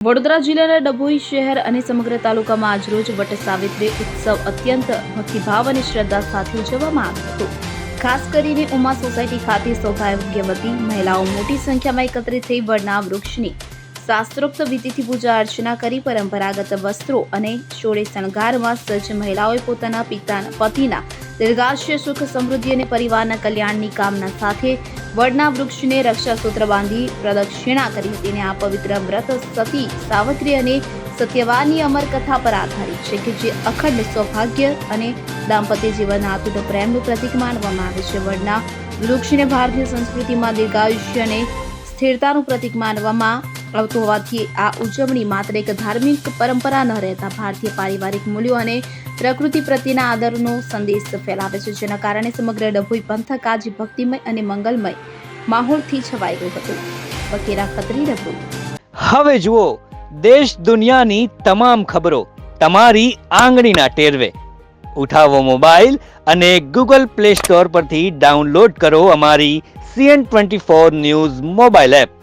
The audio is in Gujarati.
વડોદરા જિલ્લાના ડભોઈ શહેર અને સમગ્ર તાલુકામાં આજરોજ વટ સાવિત્રી ઉત્સવ અત્યંત ભક્તિભાવ અને શ્રદ્ધા સાથે ઉજવવામાં આવ્યો હતો। ખાસ કરીને ઉમા સોસાયટી ખાતે સૌભાગ્યવતી મહિલાઓ મોટી સંખ્યામાં એકત્રિત થઈ વડના વૃક્ષની શાસ્ત્રોક્ત વિધિથી પૂજા અર્ચના કરી પરંપરાગત વસ્ત્રો અને શોળે શણગારમાં સજ્જ મહિલાઓએ પોતાના પતિના દીર્ઘાયુષ્ય સુખ સમૃદ્ધિ અને પરિવારના કલ્યાણની કામના સાથે વડના વૃક્ષને રક્ષાસૂત્ર બાંધી પ્રદક્ષિણા કરી હતી। આ પવિત્ર વ્રત સતી સાવત્રી અને સત્યવાનની અમર કથા પર આધારિત છે કે જે અખંડ સૌભાગ્ય અને દાંપત્ય જીવનના અતૂટ પ્રેમનું પ્રતીક માનવામાં આવે છે। વડના વૃક્ષને ભારતીય સંસ્કૃતિમાં દીર્ઘાયુષ્ય અને સ્થિરતાનું પ્રતીક માનવામાં આવતું હોવાથી આ ઉજવણી માત્ર એક ધાર્મિક પરંપરા ન રહેતા ભારતીય પારિવારિક મૂલ્યો અને પ્રકૃતિ પ્રત્યેના આદરનો સંદેશ ફેલાવે છે, જેના કારણે સમગ્ર ડભોઈ પંથક આજે ભક્તિમય અને મંગલમય માહોલથી છવાઈ ગયો હતો। વકીરા ખત્રી ડભોઈ। હવે જુઓ દેશ દુનિયાની તમામ ખબરો તમારી આંગળીના ટેરવે। ઉઠાવો મોબાઈલ અને ગૂગલ પ્લે સ્ટોર પરથી ડાઉનલોડ કરો અમારી CN24 ન્યૂઝ મોબાઈલ એપ।